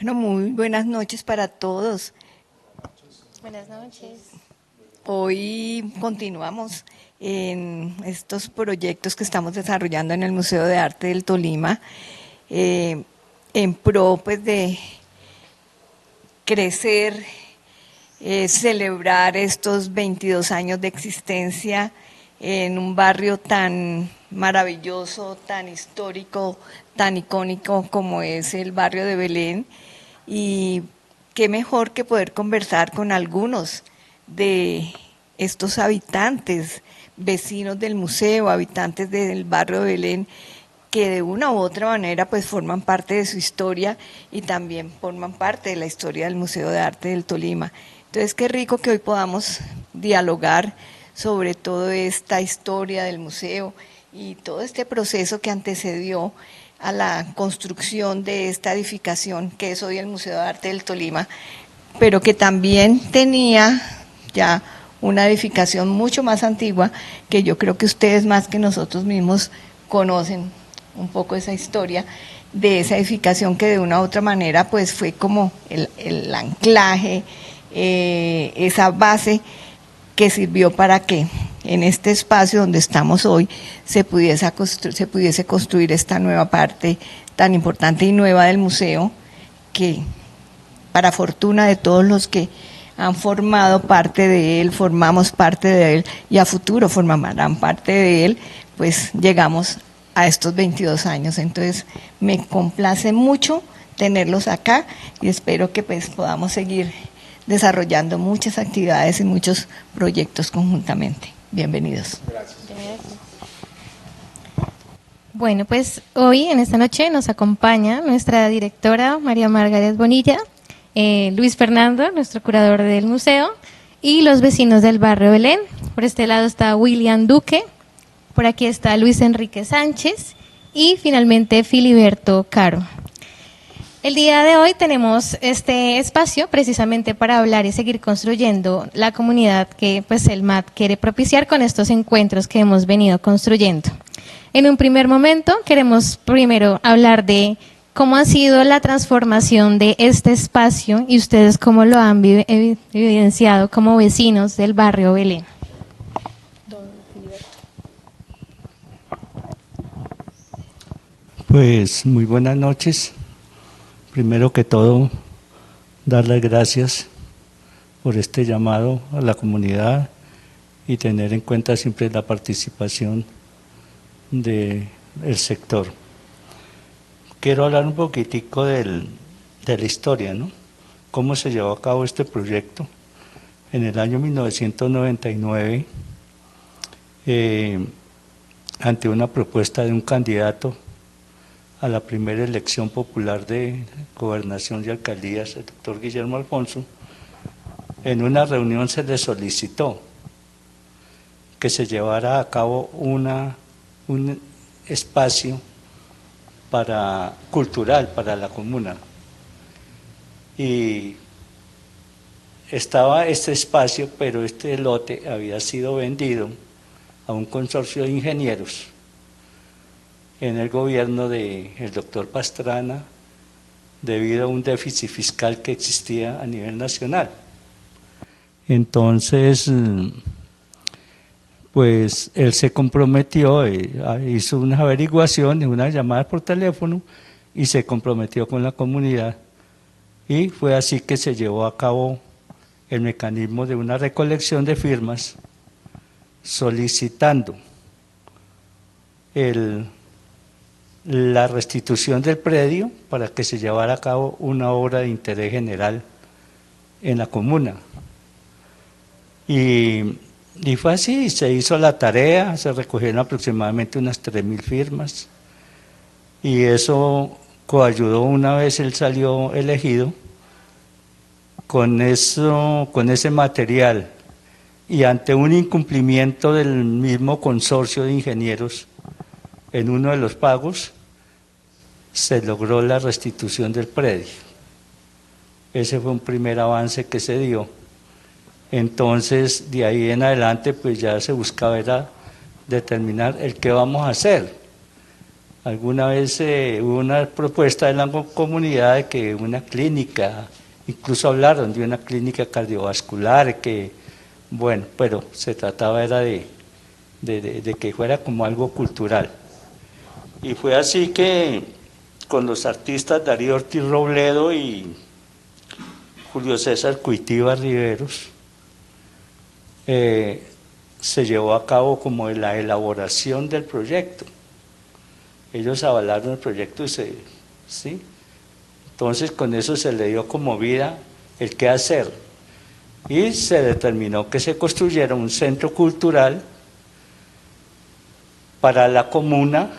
Bueno, muy buenas noches para todos. Buenas noches. Hoy continuamos en estos proyectos que estamos desarrollando en el Museo de Arte del Tolima, en pro pues, de crecer, celebrar estos 22 años de existencia en un barrio tan maravilloso, tan histórico, tan icónico como es el barrio de Belén. Y qué mejor que poder conversar con algunos de estos habitantes, vecinos del museo, habitantes del barrio de Belén, que de una u otra manera pues forman parte de su historia y también forman parte de la historia del Museo de Arte del Tolima. Entonces qué rico que hoy podamos dialogar sobre toda esta historia del museo y todo este proceso que antecedió a la construcción de esta edificación que es hoy el Museo de Arte del Tolima, pero que también tenía ya una edificación mucho más antigua, que yo creo que ustedes más que nosotros mismos conocen un poco esa historia de esa edificación que de una u otra manera pues fue como el anclaje, esa base que sirvió para que en este espacio donde estamos hoy se pudiese construir esta nueva parte tan importante y nueva del museo, que para fortuna de todos los que han formado parte de él, formamos parte de él y a futuro formarán parte de él, pues llegamos a estos 22 años. Entonces me complace mucho tenerlos acá y espero que pues podamos seguir desarrollando muchas actividades y muchos proyectos conjuntamente. Bienvenidos. Gracias. Bueno, pues hoy en esta noche nos acompaña nuestra directora María Margaret Bonilla, Luis Fernando, nuestro curador del museo, y los vecinos del barrio Belén. Por este lado está William Duque, por aquí está Luis Enrique Sánchez y finalmente Filiberto Caro. El día de hoy tenemos este espacio precisamente para hablar y seguir construyendo la comunidad que pues el MAT quiere propiciar con estos encuentros que hemos venido construyendo. En un primer momento queremos primero hablar de cómo ha sido la transformación de este espacio y ustedes cómo lo han evidenciado como vecinos del barrio Belén. Pues muy buenas noches. Primero que todo, dar las gracias por este llamado a la comunidad y tener en cuenta siempre la participación del sector. Quiero hablar un poquitico de la historia, ¿no? Cómo se llevó a cabo este proyecto. En el año 1999, ante una propuesta de un candidato a la primera elección popular de gobernación y alcaldías, el doctor Guillermo Alfonso, en una reunión se le solicitó que se llevara a cabo un espacio cultural para la comuna. Y estaba este espacio, pero este lote había sido vendido a un consorcio de ingenieros en el gobierno del doctor Pastrana, debido a un déficit fiscal que existía a nivel nacional. Entonces, pues él se comprometió, hizo unas averiguaciones, unas llamadas por teléfono y se comprometió con la comunidad. Y fue así que se llevó a cabo el mecanismo de una recolección de firmas solicitando la restitución del predio para que se llevara a cabo una obra de interés general en la comuna. Y fue así, se hizo la tarea, se recogieron aproximadamente unas 3.000 firmas y eso coayudó una vez él salió elegido. Con ese material y ante un incumplimiento del mismo consorcio de ingenieros en uno de los pagos, se logró la restitución del predio. Ese fue un primer avance que se dio. Entonces, de ahí en adelante, pues ya se buscaba era determinar el qué vamos a hacer. Alguna vez hubo una propuesta de la comunidad de que una clínica, incluso hablaron de una clínica cardiovascular, que bueno, pero se trataba era de que fuera como algo cultural. Y fue así que con los artistas Darío Ortiz Robledo y Julio César Cuitiva Riveros, se llevó a cabo como la elaboración del proyecto. Ellos avalaron el proyecto y ¿sí? Entonces con eso se le dio como vida el qué hacer. Y se determinó que se construyera un centro cultural para la comuna,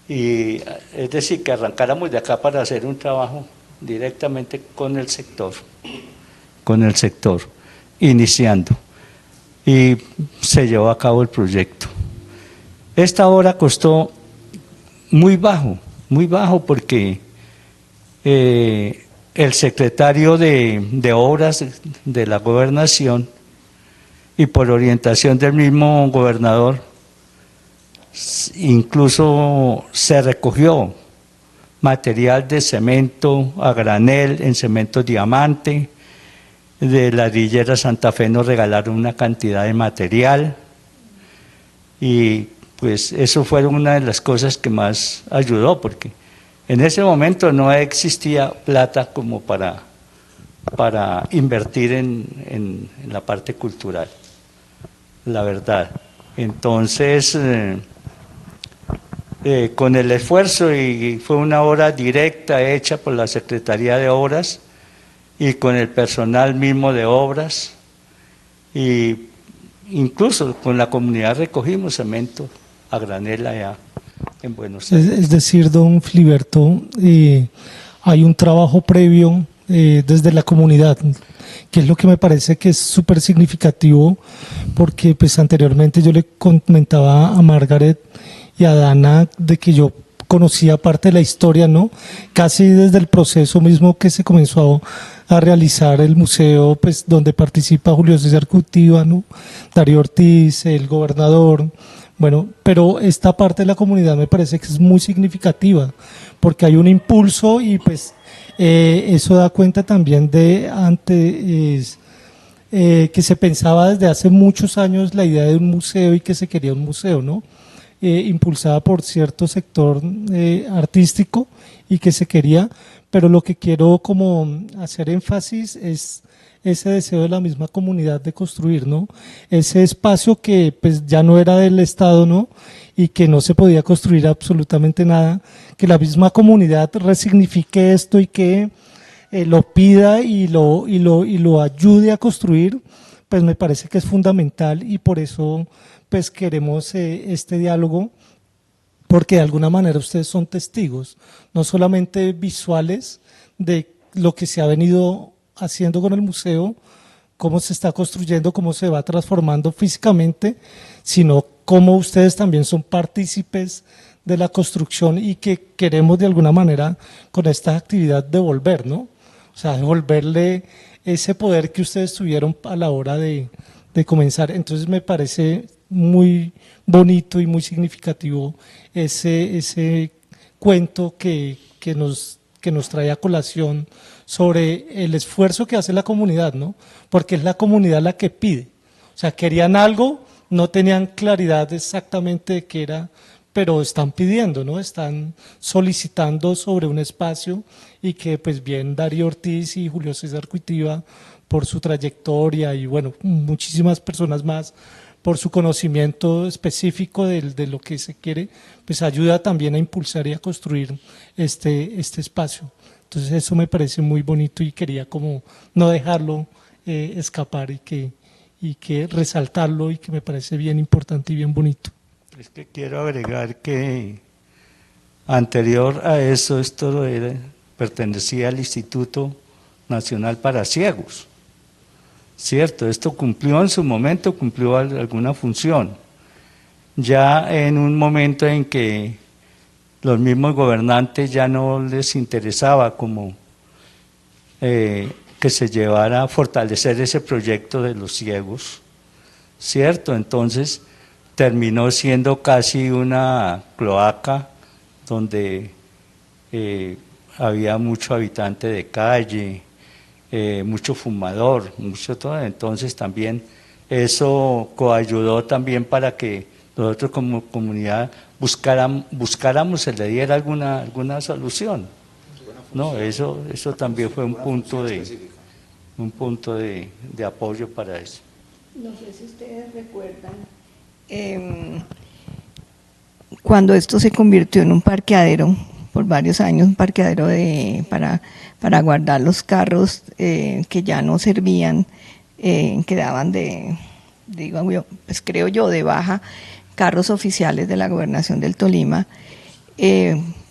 y es decir, que arrancáramos de acá para hacer un trabajo directamente con el sector, iniciando. Y se llevó a cabo el proyecto. Esta obra costó muy bajo porque el secretario de Obras de la Gobernación, y por orientación del mismo gobernador, incluso se recogió material de cemento a granel, en cemento diamante, de Ladrillera Santa Fe nos regalaron una cantidad de material, y pues eso fue una de las cosas que más ayudó, porque en ese momento no existía plata como para invertir en la parte cultural, la verdad. Entonces, con el esfuerzo, y fue una obra directa hecha por la Secretaría de Obras y con el personal mismo de obras, y incluso con la comunidad recogimos cemento a granel allá en Buenos Aires. Es decir, don Filiberto, hay un trabajo previo desde la comunidad, que es lo que me parece que es súper significativo, porque pues anteriormente yo le comentaba a Margaret y a Dana de que yo conocía parte de la historia, ¿no? Casi desde el proceso mismo que se comenzó a realizar el museo, pues donde participa Julio César Cuitiva, ¿no? Darío Ortiz, el gobernador. Bueno, pero esta parte de la comunidad me parece que es muy significativa, porque hay un impulso, y pues eso da cuenta también de antes que se pensaba desde hace muchos años la idea de un museo, y que se quería un museo, ¿no? Impulsada por cierto sector artístico, y que se quería, pero lo que quiero como hacer énfasis es ese deseo de la misma comunidad de construir, ¿no? Ese espacio que pues ya no era del Estado, ¿no? Y que no se podía construir absolutamente nada, que la misma comunidad resignifique esto, y que lo pida y lo ayude a construir, pues me parece que es fundamental, y por eso pues queremos este diálogo, porque de alguna manera ustedes son testigos, no solamente visuales de lo que se ha venido haciendo con el museo, cómo se está construyendo, cómo se va transformando físicamente, sino cómo ustedes también son partícipes de la construcción, y que queremos de alguna manera con esta actividad devolver, ¿no? O sea, devolverle ese poder que ustedes tuvieron a la hora de comenzar. Entonces me parece muy bonito y muy significativo ese cuento que nos trae a colación sobre el esfuerzo que hace la comunidad, ¿no? Porque es la comunidad la que pide. O sea, querían algo, no tenían claridad exactamente de qué era, pero están pidiendo, ¿no? Están solicitando sobre un espacio, y que pues bien Darío Ortiz y Julio César Cuitiva, por su trayectoria, y bueno, muchísimas personas más, por su conocimiento específico de lo que se quiere, pues ayuda también a impulsar y a construir este espacio. Entonces eso me parece muy bonito, y quería como no dejarlo escapar, y que resaltarlo, y que me parece bien importante y bien bonito. Es que quiero agregar que anterior a eso, esto pertenecía al Instituto Nacional para Ciegos, ¿cierto? Esto cumplió en su momento, cumplió alguna función. Ya en un momento en que los mismos gobernantes ya no les interesaba como que se llevara a fortalecer ese proyecto de los ciegos, ¿cierto? Entonces terminó siendo casi una cloaca donde había mucho habitante de calle, mucho fumador, mucho todo. Entonces también eso coayudó también para que nosotros como comunidad buscáramos, se le diera alguna solución. No, eso también fue un punto de apoyo para eso. No sé si ustedes recuerdan cuando esto se convirtió en un parqueadero por varios años, un parqueadero para guardar los carros que ya no servían, quedaban pues creo yo, de baja, carros oficiales de la Gobernación del Tolima,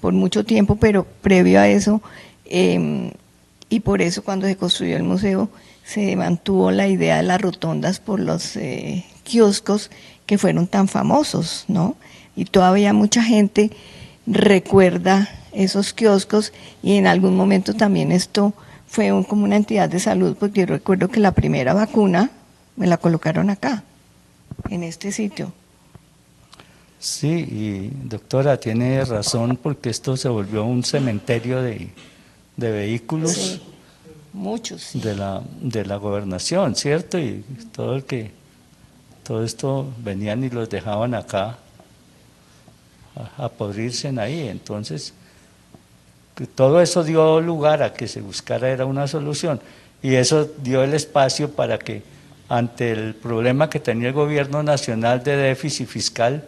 por mucho tiempo, pero previo a eso, y por eso cuando se construyó el museo, se mantuvo la idea de las rotondas por los kioscos que fueron tan famosos, ¿no? Y todavía mucha gente recuerda esos kioscos, y en algún momento también esto fue como una entidad de salud, porque yo recuerdo que la primera vacuna me la colocaron acá, en este sitio. Sí, y doctora, tiene razón, porque esto se volvió un cementerio de vehículos. Sí, muchos. Sí. de la gobernación, ¿cierto? Y todo esto venían y los dejaban acá a podrirse ahí. Entonces, todo eso dio lugar a que se buscara era una solución, y eso dio el espacio para que, ante el problema que tenía el gobierno nacional de déficit fiscal,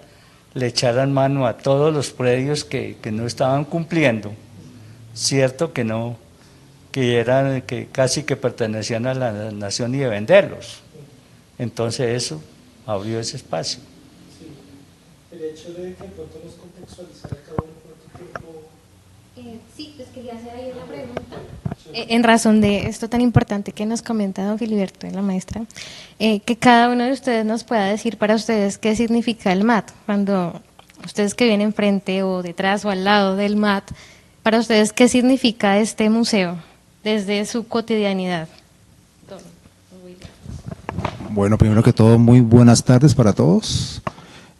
le echaran mano a todos los predios que no estaban cumpliendo, cierto, que casi que pertenecían a la nación, y de venderlos. Entonces eso abrió ese espacio. Sí. El hecho de que pronto nos contextualizara cada uno cuánto tiempo. Sí, pues quería hacer ahí una pregunta. En razón de esto tan importante que nos comenta don Filiberto y la maestra, que cada uno de ustedes nos pueda decir para ustedes qué significa el MAT, cuando ustedes que vienen frente o detrás o al lado del MAT, para ustedes qué significa este museo desde su cotidianidad. Bueno, primero que todo, muy buenas tardes para todos.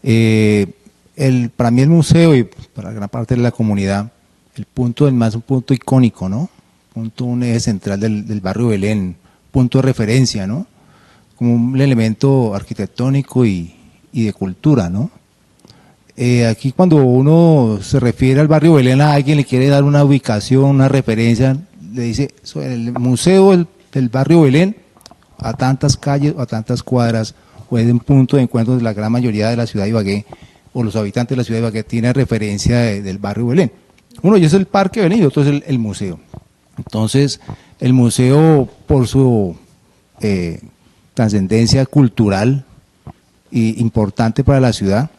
Para mí el museo y para gran parte de la comunidad, el punto del MAT es un punto icónico, ¿no? Un eje central del barrio Belén, punto de referencia, ¿no? Como un elemento arquitectónico y de cultura, ¿no? Aquí cuando uno se refiere al barrio Belén, a alguien le quiere dar una ubicación, una referencia, le dice, el museo del barrio Belén, a tantas calles o a tantas cuadras, o es un punto de encuentro de la gran mayoría de la ciudad de Ibagué, o los habitantes de la ciudad de Ibagué tienen referencia del barrio Belén. Uno ya es el Parque Belén y otro es el museo. Entonces, el museo, por su trascendencia cultural importante para la ciudad,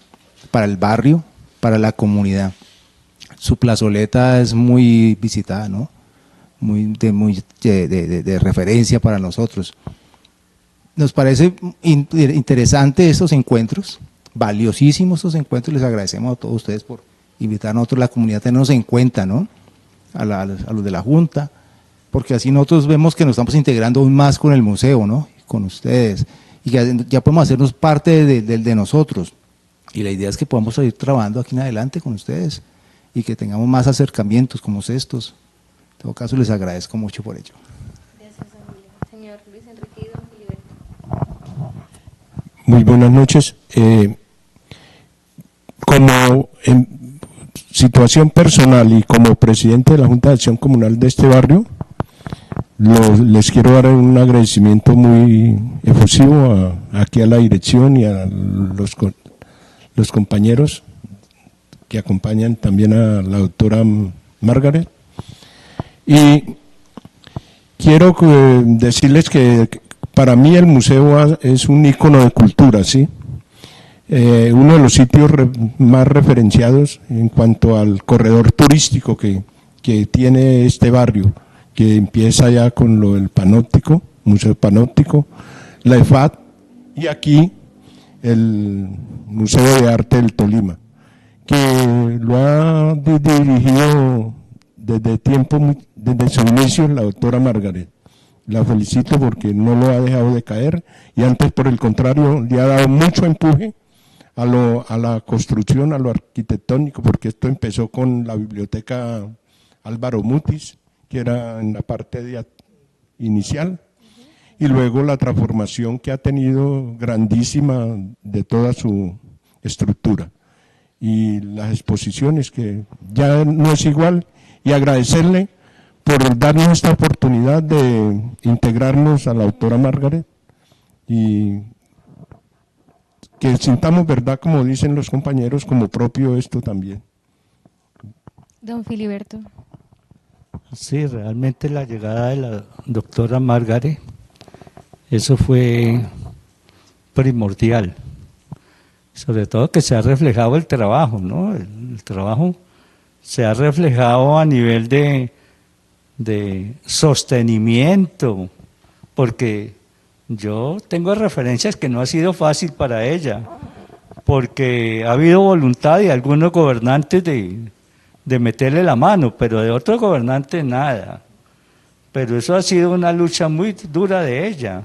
para el barrio, para la comunidad. Su plazoleta es muy visitada, ¿no? Muy de referencia para nosotros. Nos parece interesante estos encuentros, valiosísimos estos encuentros. Les agradecemos a todos ustedes por invitar a nosotros, la comunidad, a tenernos en cuenta, ¿no? A los de la Junta, porque así nosotros vemos que nos estamos integrando aún más con el museo, ¿no? Con ustedes, y que ya podemos hacernos parte de nosotros. Y la idea es que podamos seguir trabajando aquí en adelante con ustedes y que tengamos más acercamientos como estos. En todo caso, les agradezco mucho por ello. Gracias, señor Luis Enrique y don Filiberto. Muy buenas noches. Como en situación personal y como presidente de la Junta de Acción Comunal de este barrio, les quiero dar un agradecimiento muy efusivo aquí a la dirección y a los compañeros que acompañan también a la doctora Margaret. Y quiero decirles que para mí el museo es un ícono de cultura, ¿sí? Uno de los sitios más referenciados en cuanto al corredor turístico que tiene este barrio, que empieza ya con lo del Panóptico, Museo Panóptico, la EFAT, y aquí el Museo de Arte del Tolima, que lo ha dirigido desde su inicio la doctora Margaret. La felicito porque no lo ha dejado de caer, y antes, por el contrario, le ha dado mucho empuje a la construcción, a lo arquitectónico, porque esto empezó con la biblioteca Álvaro Mutis, que era en la parte inicial, y luego la transformación que ha tenido grandísima de toda su estructura, y las exposiciones que ya no es igual, y agradecerle por darnos esta oportunidad de integrarnos a la autora Margaret, y que sintamos, verdad, como dicen los compañeros, como propio esto también. Don Filiberto. Sí, realmente la llegada de la doctora Margaret, eso fue primordial, sobre todo que se ha reflejado el trabajo, ¿no? El trabajo se ha reflejado a nivel de sostenimiento, porque yo tengo referencias que no ha sido fácil para ella, porque ha habido voluntad de algunos gobernantes de meterle la mano, pero de otros gobernantes nada. Pero eso ha sido una lucha muy dura de ella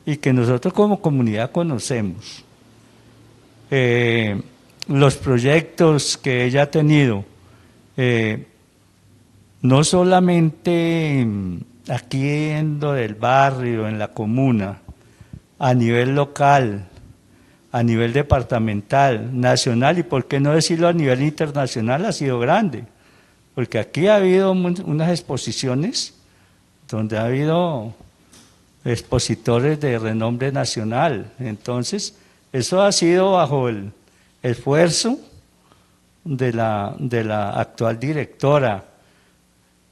y que nosotros como comunidad conocemos. Los proyectos que ella ha tenido, no solamente aquí en lo del barrio, en la comuna, a nivel local, a nivel departamental, nacional y por qué no decirlo a nivel internacional, ha sido grande, porque aquí ha habido unas exposiciones donde ha habido expositores de renombre nacional. Entonces, eso ha sido bajo el esfuerzo de la actual directora,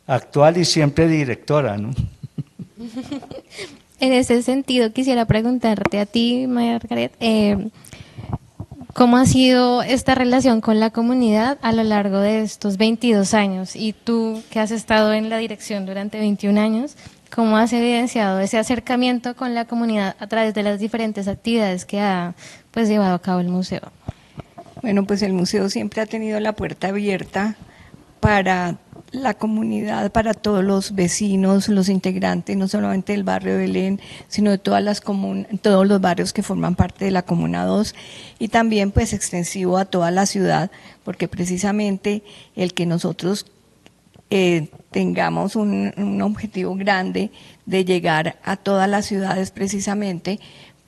actual y siempre directora, ¿no? En ese sentido, quisiera preguntarte a ti, Margaret, ¿cómo ha sido esta relación con la comunidad a lo largo de estos 22 años? Y tú, que has estado en la dirección durante 21 años, ¿cómo has evidenciado ese acercamiento con la comunidad a través de las diferentes actividades que ha llevado a cabo el museo? Bueno, pues el museo siempre ha tenido la puerta abierta para la comunidad, para todos los vecinos, los integrantes, no solamente del barrio de Belén, sino de todos los barrios que forman parte de la Comuna 2 y también pues extensivo a toda la ciudad, porque precisamente el que nosotros tengamos un objetivo grande de llegar a todas las ciudades precisamente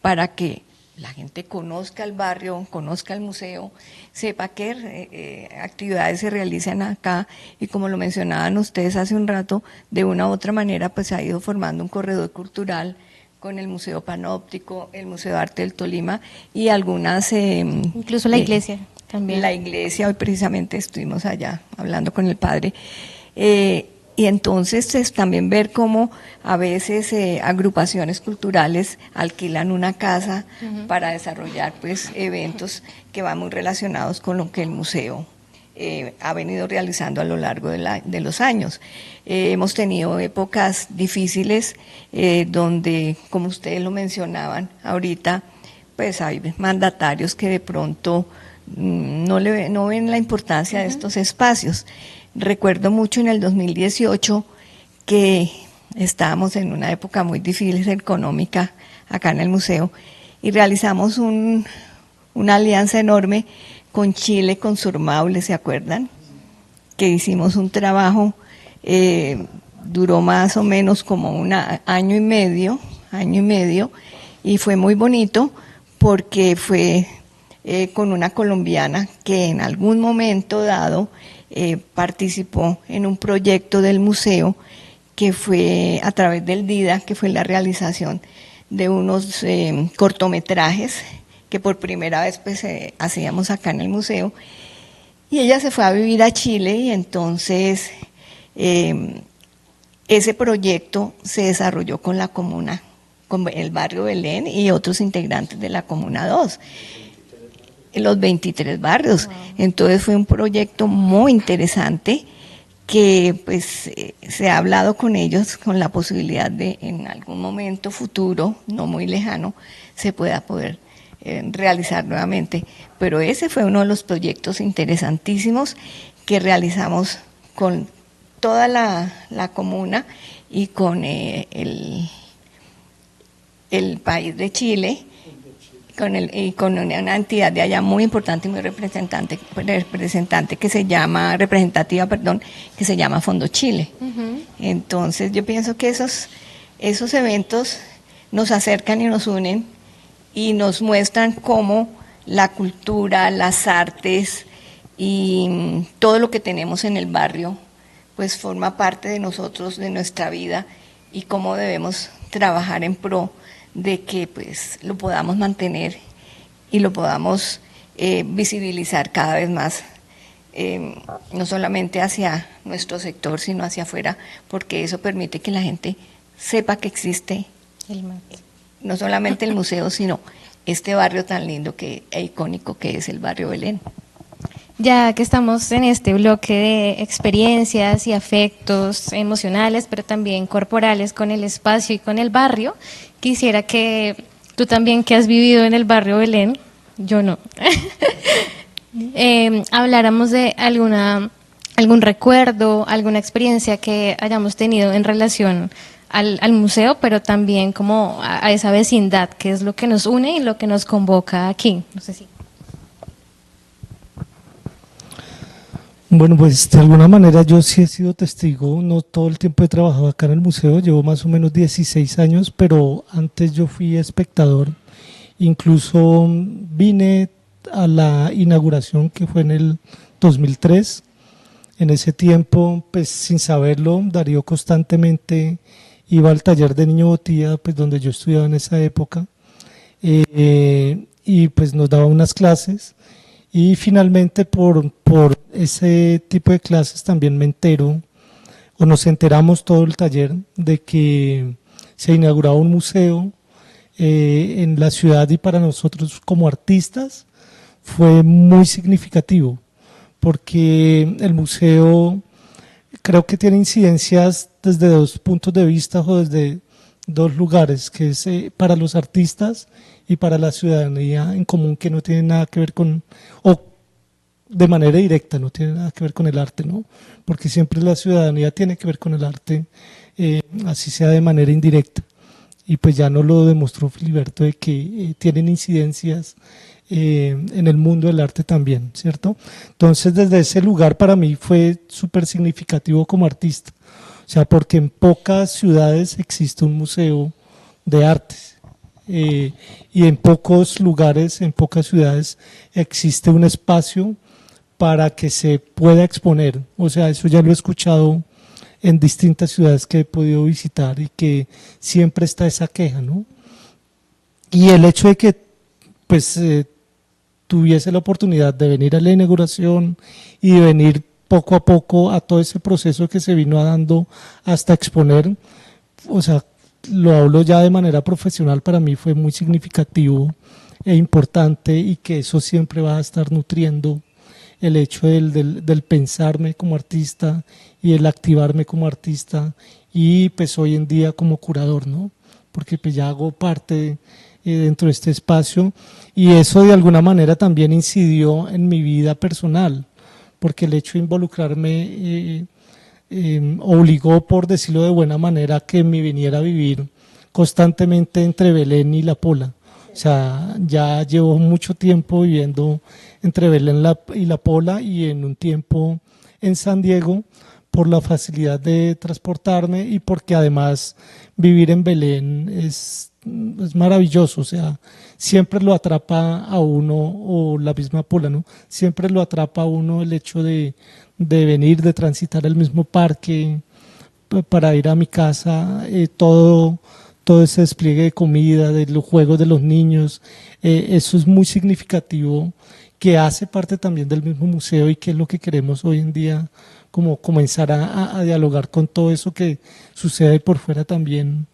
para que la gente conozca el barrio, conozca el museo, sepa qué actividades se realizan acá y como lo mencionaban ustedes hace un rato, de una u otra manera pues se ha ido formando un corredor cultural con el Museo Panóptico, el Museo de Arte del Tolima y algunas... incluso la iglesia también. La iglesia, hoy precisamente estuvimos allá hablando con el padre. Y entonces es también ver cómo a veces agrupaciones culturales alquilan una casa para desarrollar pues eventos que van muy relacionados con lo que el museo ha venido realizando a lo largo de los años. Hemos tenido épocas difíciles donde, como ustedes lo mencionaban ahorita, pues hay mandatarios que de pronto no ven la importancia de estos espacios. Recuerdo mucho en el 2018 que estábamos en una época muy difícil económica acá en el museo y realizamos una alianza enorme con Chile, con Surmaule, ¿se acuerdan? Que hicimos un trabajo, duró más o menos como año y medio, y fue muy bonito porque fue con una colombiana que en algún momento dado participó en un proyecto del museo que fue a través del DIDA, que fue la realización de unos cortometrajes que por primera vez pues hacíamos acá en el museo, y ella se fue a vivir a Chile y entonces ese proyecto se desarrolló con la comuna, con el barrio Belén y otros integrantes de la Comuna 2. Los 23 barrios. Wow. Entonces fue un proyecto muy interesante que pues se ha hablado con ellos con la posibilidad de en algún momento futuro, no muy lejano, se pueda poder realizar nuevamente. Pero ese fue uno de los proyectos interesantísimos que realizamos con toda la comuna y con el país de Chile, con una entidad de allá muy importante y muy representativa que se llama Fondo Chile. Entonces yo pienso que esos eventos nos acercan y nos unen y nos muestran cómo la cultura, las artes y todo lo que tenemos en el barrio pues forma parte de nosotros, de nuestra vida, y cómo debemos trabajar en pro de que pues lo podamos mantener y lo podamos visibilizar cada vez más, no solamente hacia nuestro sector, sino hacia afuera, porque eso permite que la gente sepa que existe no solamente el museo, sino este barrio tan lindo e icónico que es el barrio Belén. Ya que estamos en este bloque de experiencias y afectos emocionales, pero también corporales con el espacio y con el barrio, quisiera que tú también, que has vivido en el barrio Belén, yo no, habláramos de algún recuerdo, alguna experiencia que hayamos tenido en relación al museo, pero también como a esa vecindad, que es lo que nos une y lo que nos convoca aquí. No sé si... Bueno, pues de alguna manera yo sí he sido testigo, no todo el tiempo he trabajado acá en el museo, llevo más o menos 16 años, pero antes yo fui espectador, incluso vine a la inauguración que fue en el 2003, en ese tiempo, pues sin saberlo, Darío constantemente iba al taller de Niño Botía, pues donde yo estudiaba en esa época, y pues nos daba unas clases. Y finalmente por ese tipo de clases también me entero, o nos enteramos todo el taller, de que se inauguraba un museo en la ciudad, y para nosotros como artistas fue muy significativo, porque el museo creo que tiene incidencias desde dos puntos de vista o desde dos lugares, que es para los artistas y para la ciudadanía en común, que no tiene nada que ver con, o de manera directa, no tiene nada que ver con el arte, ¿no? Porque siempre la ciudadanía tiene que ver con el arte, así sea de manera indirecta. Y pues ya nos lo demostró Filiberto, de que tienen incidencias en el mundo del arte también, ¿cierto? Entonces desde ese lugar para mí fue súper significativo como artista, o sea, porque en pocas ciudades existe un museo de artes. Y en pocos lugares, en pocas ciudades existe un espacio para que se pueda exponer. O sea, eso ya lo he escuchado en distintas ciudades que he podido visitar, y que siempre está esa queja, ¿no? Y el hecho de que pues tuviese la oportunidad de venir a la inauguración y de venir poco a poco a todo ese proceso que se vino dando hasta exponer, o sea, lo hablo ya de manera profesional, para mí fue muy significativo e importante, y que eso siempre va a estar nutriendo el hecho del pensarme como artista y el activarme como artista, y pues hoy en día como curador, ¿no? Porque pues ya hago parte dentro de este espacio, y eso de alguna manera también incidió en mi vida personal, porque el hecho de involucrarme obligó, por decirlo de buena manera, que me viniera a vivir constantemente entre Belén y La Pola. O sea, ya llevo mucho tiempo viviendo entre Belén y La Pola, y en un tiempo en San Diego, por la facilidad de transportarme, y porque además vivir en Belén es maravilloso. O sea, siempre lo atrapa a uno, o la misma Pola, ¿no? Siempre lo atrapa a uno el hecho de venir, de transitar el mismo parque para ir a mi casa, todo ese despliegue de comida, de los juegos de los niños, eso es muy significativo, que hace parte también del mismo museo, y que es lo que queremos hoy en día, como comenzar a dialogar con todo eso que sucede por fuera también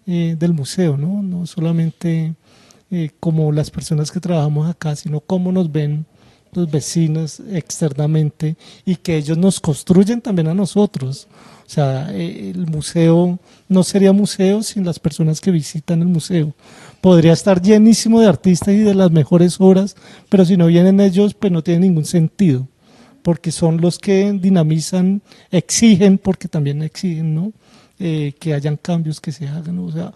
del museo, ¿no? No solamente como las personas que trabajamos acá, sino cómo nos ven los vecinos externamente, y que ellos nos construyen también a nosotros. O sea, el museo no sería museo sin las personas que visitan el museo. Podría estar llenísimo de artistas y de las mejores obras, pero si no vienen ellos, pues no tiene ningún sentido, porque son los que dinamizan, exigen, porque también exigen, ¿no? Que hayan cambios, que se hagan, o sea,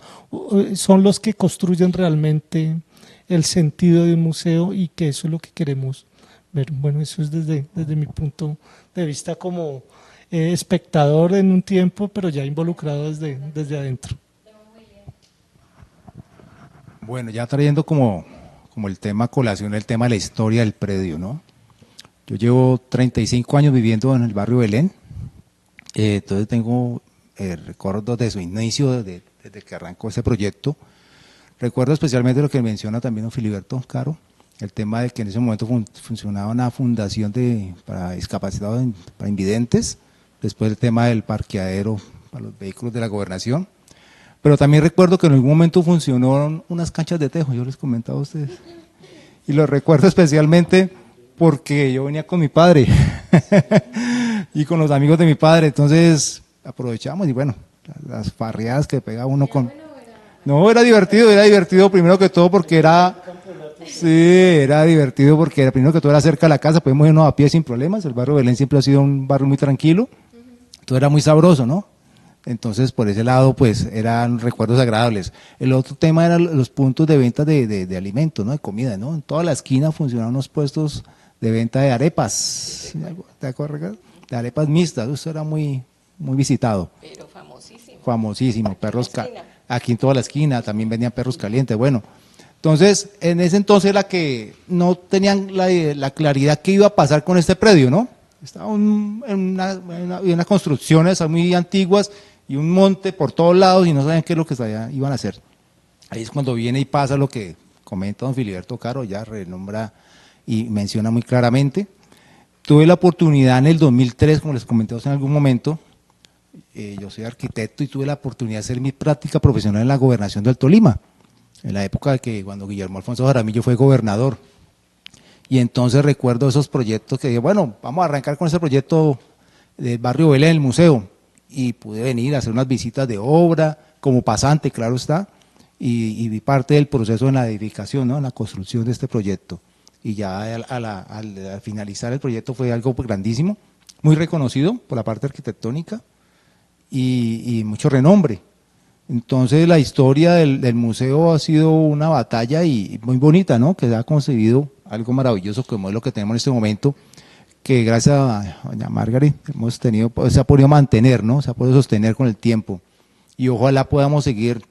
son los que construyen realmente el sentido de un museo, y que eso es lo que queremos ver. Bueno, eso es desde mi punto de vista como espectador en un tiempo, pero ya involucrado desde adentro. Bueno, ya trayendo como el tema a colación, el tema de la historia del predio, ¿no? Yo llevo 35 años viviendo en el barrio Belén, entonces tengo recuerdos de su inicio, desde que arrancó ese proyecto. Recuerdo especialmente lo que menciona también don Filiberto Caro, el tema de que en ese momento funcionaba una fundación para discapacitados, para invidentes, después el tema del parqueadero para los vehículos de la gobernación. Pero también recuerdo que en algún momento funcionaron unas canchas de tejo, yo les comentaba a ustedes. Y lo recuerdo especialmente porque yo venía con mi padre y con los amigos de mi padre, entonces aprovechamos y bueno, las farreadas que pegaba uno con... No, era divertido primero que todo porque era... Sí, era divertido porque primero que todo era cerca de la casa, podemos irnos a pie sin problemas, el barrio Belén siempre ha sido un barrio muy tranquilo, todo era muy sabroso, ¿no? Entonces, por ese lado, pues, eran recuerdos agradables. El otro tema eran los puntos de venta de alimentos, ¿no? De comida, ¿no? En toda la esquina funcionaban unos puestos de venta de arepas, ¿te acuerdas? De arepas mixtas, eso era muy visitado. Pero famosísimo. Famosísimo, aquí en toda la esquina también vendían perros calientes, bueno. Entonces, en ese entonces era que no tenían la claridad que iba a pasar con este predio, ¿no? Estaba en unas construcciones muy antiguas y un monte por todos lados y no sabían qué es lo que iban a hacer. Ahí es cuando viene y pasa lo que comenta don Filiberto Caro, ya renombra y menciona muy claramente. Tuve la oportunidad en el 2003, como les comenté en algún momento, yo soy arquitecto y tuve la oportunidad de hacer mi práctica profesional en la gobernación del Tolima, en la época de cuando Guillermo Alfonso Jaramillo fue gobernador. Y entonces recuerdo esos proyectos que dije, bueno, vamos a arrancar con ese proyecto del barrio Belén, el museo. Y pude venir a hacer unas visitas de obra, como pasante, claro está, y vi parte del proceso en la edificación, ¿no? En la construcción de este proyecto. Y ya al finalizar el proyecto fue algo grandísimo, muy reconocido por la parte arquitectónica y mucho renombre. Entonces la historia del museo ha sido una batalla y muy bonita, ¿no? Que se ha conseguido algo maravilloso como es lo que tenemos en este momento, que gracias a doña Margaret hemos tenido, se ha podido mantener, ¿no? Se ha podido sostener con el tiempo y ojalá podamos seguir,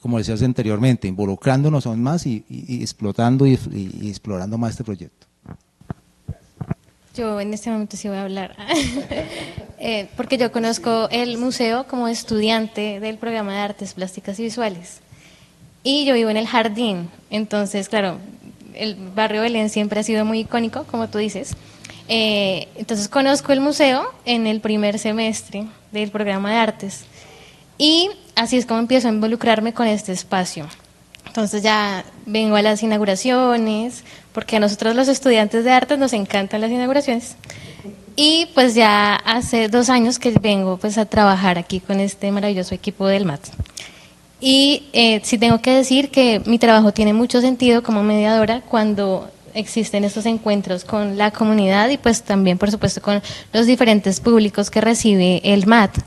como decías anteriormente, involucrándonos aún más y explotando y explorando más este proyecto. Yo en este momento sí voy a hablar, porque yo conozco el museo como estudiante del programa de Artes Plásticas y Visuales y yo vivo en el Jardín, entonces claro, el barrio Belén siempre ha sido muy icónico, como tú dices, entonces conozco el museo en el primer semestre del programa de artes y así es como empiezo a involucrarme con este espacio. Entonces ya vengo a las inauguraciones, porque a nosotros los estudiantes de artes nos encantan las inauguraciones. Y pues ya hace 2 años que vengo pues a trabajar aquí con este maravilloso equipo del MAT. Y sí tengo que decir que mi trabajo tiene mucho sentido como mediadora cuando existen estos encuentros con la comunidad y pues también por supuesto con los diferentes públicos que recibe el MAT.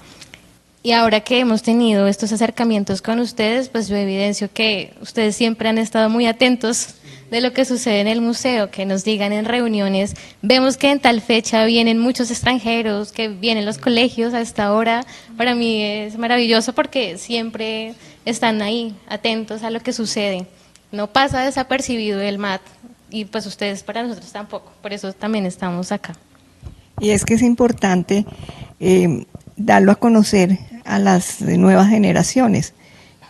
Y ahora que hemos tenido estos acercamientos con ustedes, pues yo evidencio que ustedes siempre han estado muy atentos de lo que sucede en el museo, que nos digan en reuniones, vemos que en tal fecha vienen muchos extranjeros, que vienen los colegios a esta hora. Para mí es maravilloso porque siempre están ahí, atentos a lo que sucede. No pasa desapercibido el MAT y pues ustedes para nosotros tampoco, por eso también estamos acá. Y es que es importante darlo a conocer a las nuevas generaciones.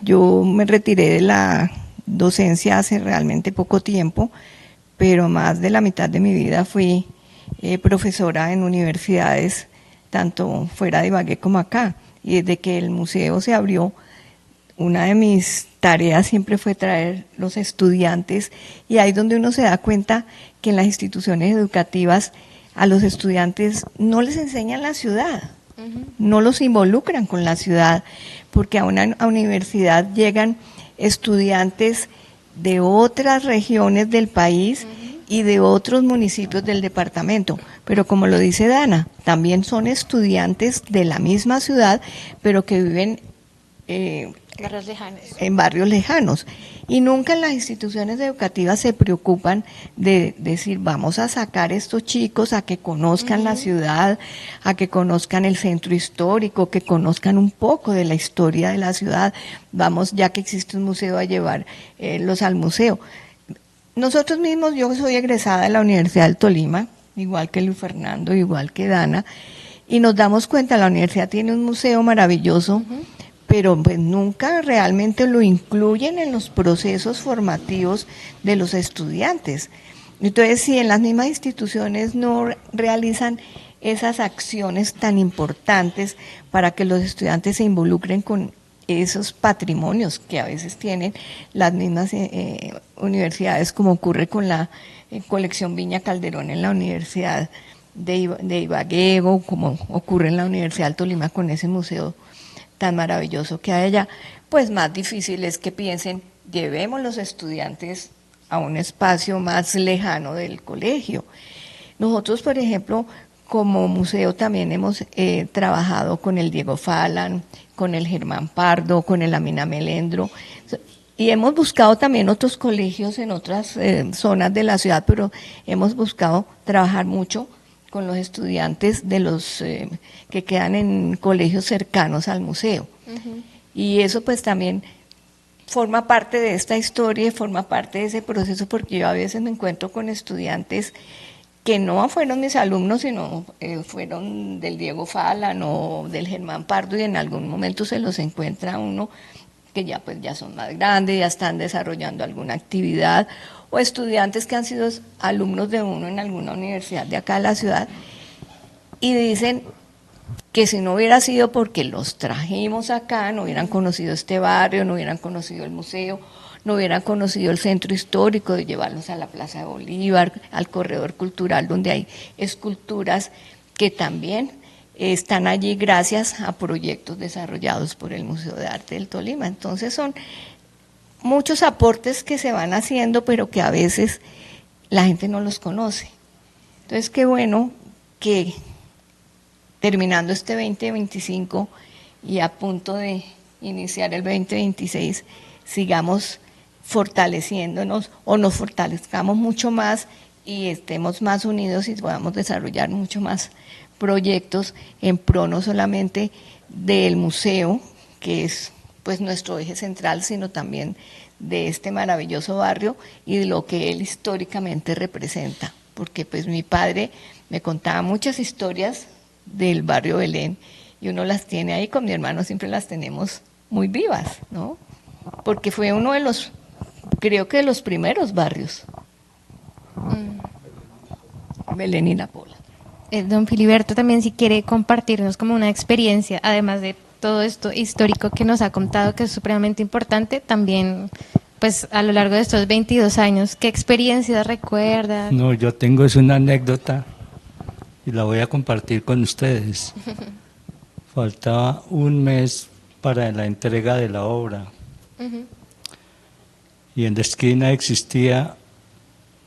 Yo me retiré de la docencia hace realmente poco tiempo, pero más de la mitad de mi vida fui profesora en universidades, tanto fuera de Ibagué como acá. Y desde que el museo se abrió, una de mis tareas siempre fue traer los estudiantes, y ahí es donde uno se da cuenta que en las instituciones educativas a los estudiantes no les enseñan la ciudad. No los involucran con la ciudad, porque a una universidad llegan estudiantes de otras regiones del país y de otros municipios del departamento, pero como lo dice Dana, también son estudiantes de la misma ciudad, pero que viven Barrios lejanos. en barrios lejanos. Y nunca en las instituciones educativas se preocupan de decir, vamos a sacar a estos chicos a que conozcan la ciudad, a que conozcan el centro histórico, que conozcan un poco de la historia de la ciudad. Vamos, ya que existe un museo, a llevar los al museo. Nosotros mismos, yo soy egresada de la Universidad del Tolima, igual que Luis Fernando, igual que Dana, y nos damos cuenta, la universidad tiene un museo maravilloso, pero pues nunca realmente lo incluyen en los procesos formativos de los estudiantes. Entonces, si en las mismas instituciones no realizan esas acciones tan importantes para que los estudiantes se involucren con esos patrimonios que a veces tienen las mismas universidades, como ocurre con la colección Viña Calderón en la Universidad de Ibagué, como ocurre en la Universidad del Tolima con ese museo tan maravilloso que hay allá, pues más difícil es que piensen, llevemos los estudiantes a un espacio más lejano del colegio. Nosotros, por ejemplo, como museo también hemos trabajado con el Diego Falan, con el Germán Pardo, con el Amina Melendro, y hemos buscado también otros colegios en otras zonas de la ciudad, pero hemos buscado trabajar mucho con los estudiantes de los que quedan en colegios cercanos al museo. Y eso pues también forma parte de esta historia, forma parte de ese proceso, porque yo a veces me encuentro con estudiantes que no fueron mis alumnos, sino fueron del Diego Falan o del Germán Pardo, y en algún momento se los encuentra uno que ya pues ya son más grandes, ya están desarrollando alguna actividad, o estudiantes que han sido alumnos de uno en alguna universidad de acá de la ciudad, y dicen que si no hubiera sido porque los trajimos acá, no hubieran conocido este barrio, no hubieran conocido el museo, no hubieran conocido el centro histórico, de llevarlos a la Plaza de Bolívar, al corredor cultural, donde hay esculturas que también están allí gracias a proyectos desarrollados por el Museo de Arte del Tolima. Entonces son muchos aportes que se van haciendo, pero que a veces la gente no los conoce. Entonces, qué bueno que terminando este 2025 y a punto de iniciar el 2026, sigamos fortaleciéndonos o nos fortalezcamos mucho más y estemos más unidos y podamos desarrollar mucho más proyectos en pro no solamente del museo, que es pues nuestro eje central, sino también de este maravilloso barrio y de lo que él históricamente representa, porque pues mi padre me contaba muchas historias del barrio Belén y uno las tiene ahí, con mi hermano siempre las tenemos muy vivas, ¿no? Porque fue uno de los, creo que de los primeros barrios, Belén y La Pola. Don Filiberto también, si quiere compartirnos como una experiencia, además de todo esto histórico que nos ha contado, que es supremamente importante, también pues a lo largo de estos 22 años, ¿qué experiencias recuerda? No, yo tengo es una anécdota y la voy a compartir con ustedes. Faltaba un mes para la entrega de la obra. Y en la esquina existía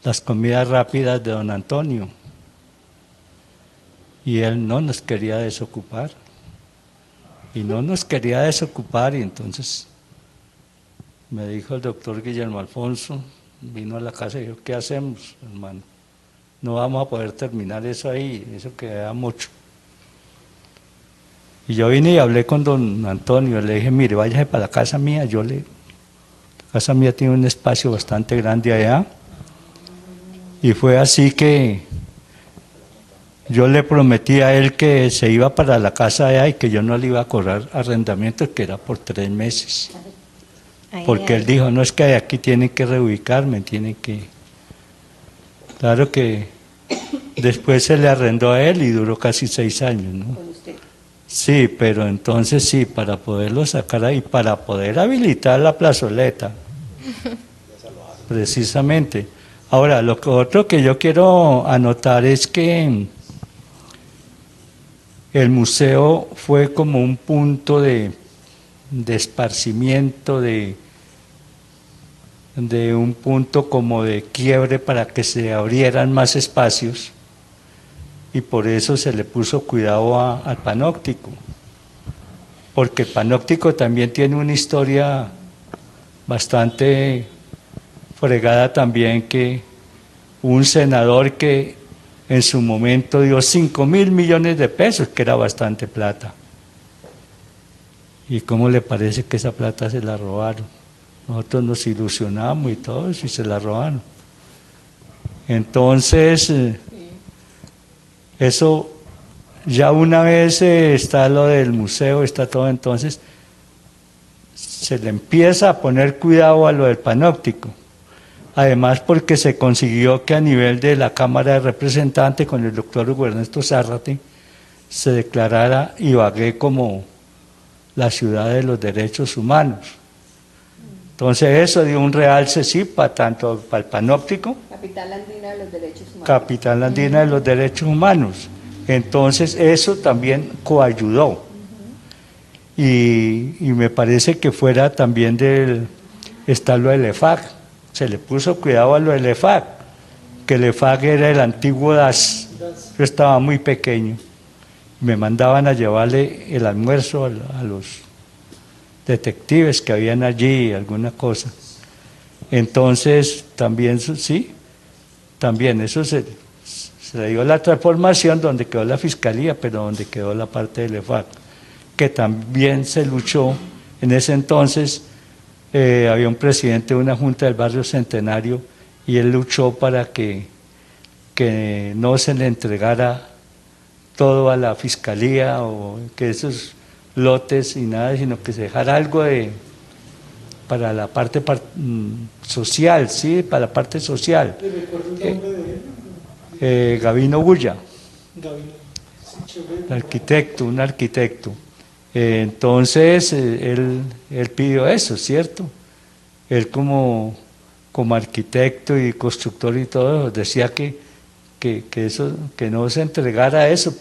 las comidas rápidas de don Antonio. Y él no nos quería desocupar. Y no nos quería desocupar, y entonces me dijo el doctor Guillermo Alfonso, vino a la casa y dijo, ¿qué hacemos, hermano? No vamos a poder terminar eso ahí, eso queda mucho. Y yo vine y hablé con don Antonio, le dije, mire, váyase para la casa mía, la casa mía tiene un espacio bastante grande allá, y fue así que yo le prometí a él que se iba para la casa allá y que yo no le iba a cobrar arrendamiento, que era por 3 meses. Porque él dijo, no, es que aquí tienen que reubicarme, tienen que... Claro que después se le arrendó a él y duró casi 6 años, ¿no? ¿Con usted? Sí, pero entonces sí, para poderlo sacar ahí, para poder habilitar la plazoleta, precisamente. Ahora, otro que yo quiero anotar es que el museo fue como un punto de esparcimiento, de un punto como de quiebre para que se abrieran más espacios y por eso se le puso cuidado al panóptico, porque el panóptico también tiene una historia bastante fregada también, que un senador que en su momento dio 5.000 millones de pesos, que era bastante plata. ¿Y cómo le parece que esa plata se la robaron? Nosotros nos ilusionamos y todo eso y se la robaron. Entonces, eso ya una vez está lo del museo, está todo, entonces se le empieza a poner cuidado a lo del panóptico. Además, porque se consiguió que a nivel de la Cámara de Representantes, con el doctor Hugo Ernesto Zárate, se declarara Ibagué como la ciudad de los derechos humanos. Entonces eso dio un realce, sí, tanto para el panóptico, Capital Andina de los Derechos Humanos. Capital Andina de los Derechos Humanos. Entonces eso también coayudó. Y me parece que fuera también está lo del EFAC. Se le puso cuidado a lo del EFAC, que el EFAC era el antiguo DAS. Yo estaba muy pequeño. Me mandaban a llevarle el almuerzo a los detectives que habían allí, alguna cosa. Entonces, también, sí, también eso se le dio la transformación donde quedó la fiscalía, pero donde quedó la parte del EFAC, que también se luchó. En ese entonces había un presidente de una junta del barrio Centenario y él luchó para que no se le entregara todo a la fiscalía o que esos lotes y nada, sino que se dejara algo para la parte social, sí, para la parte social. ¿Le recuerdo el nombre de él? Gavino Bulla, Gabino. un arquitecto. Entonces él pidió eso, ¿cierto? Él como arquitecto y constructor y todo, decía que eso, que no se entregara eso,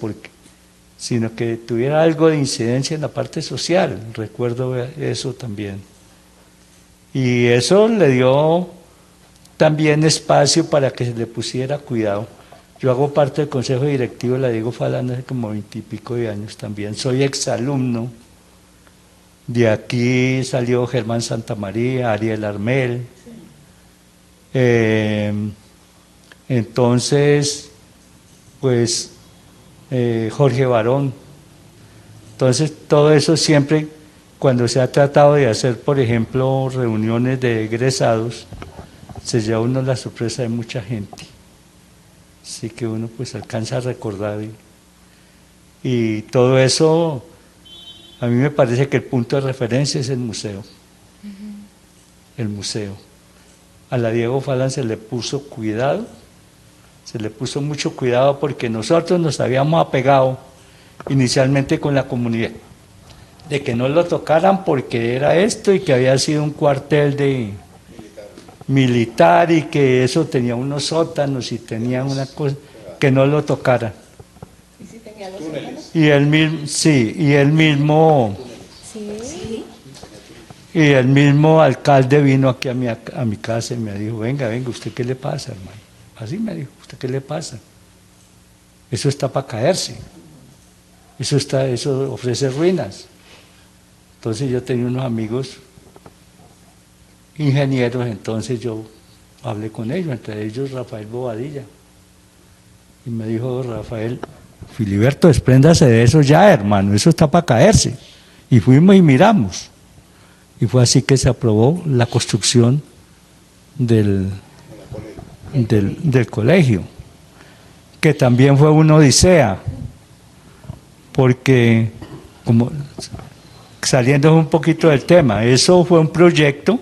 sino que tuviera algo de incidencia en la parte social. Recuerdo eso también. Y eso le dio también espacio para que se le pusiera cuidado. Yo hago parte del consejo directivo de la Diego Falán hace como 20 y pico de años también. Soy exalumno. De aquí salió Germán Santamaría, Ariel Armel. Entonces, pues, Jorge Barón. Entonces, todo eso siempre, cuando se ha tratado de hacer, por ejemplo, reuniones de egresados, se lleva uno la sorpresa de mucha gente. Así que uno pues alcanza a recordar. Y todo eso, a mí me parece que el punto de referencia es el museo. El museo. A la Diego Falán se le puso cuidado, se le puso mucho cuidado porque nosotros nos habíamos apegado inicialmente con la comunidad, de que no lo tocaran porque era esto y que había sido un cuartel de militar y que eso tenía unos sótanos y tenía una cosa, que no lo tocaran. ¿Y si tenía los órganos? Y el mismo, sí, y el mismo alcalde vino aquí a mi casa y me dijo, venga, ¿usted qué le pasa, hermano? Así me dijo, ¿usted qué le pasa? Eso está para caerse. Eso ofrece ruinas. Entonces yo tenía unos amigos ingenieros, entonces yo hablé con ellos, entre ellos Rafael Bobadilla. Y me dijo, Rafael, Filiberto, despréndase de eso ya, hermano, eso está para caerse. Y fuimos y miramos. Y fue así que se aprobó la construcción del colegio, que también fue una odisea, porque, como saliendo un poquito del tema, eso fue un proyecto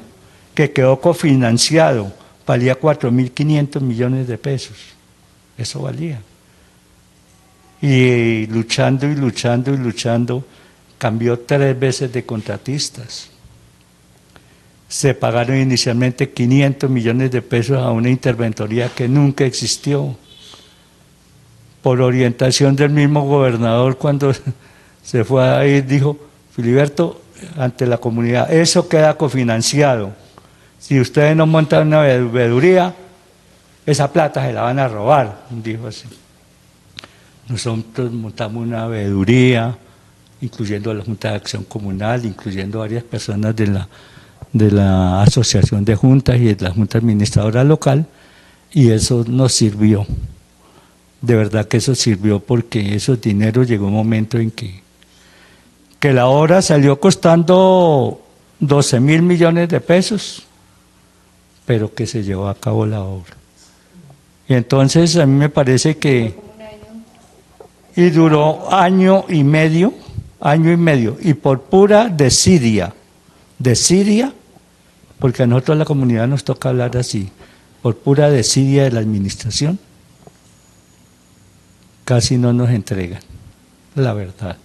que quedó cofinanciado, valía 4.500 millones de pesos, eso valía. Y luchando y luchando y luchando, cambió 3 veces de contratistas. Se pagaron inicialmente 500 millones de pesos a una interventoría que nunca existió. Por orientación del mismo gobernador, cuando se fue a ir, dijo, Filiberto, ante la comunidad, eso queda cofinanciado. Si ustedes no montan una veeduría, esa plata se la van a robar, dijo así. Nosotros montamos una veeduría, incluyendo a la Junta de Acción Comunal, incluyendo varias personas de la Asociación de Juntas y de la Junta Administradora Local, y eso nos sirvió. De verdad que eso sirvió, porque esos dineros llegó un momento en que la obra salió costando 12.000 millones de pesos, pero que se llevó a cabo la obra. Y entonces a mí me parece que... Y duró año y medio, y por pura desidia, porque a nosotros la comunidad nos toca hablar así, por pura desidia de la administración, casi no nos entregan, la verdad.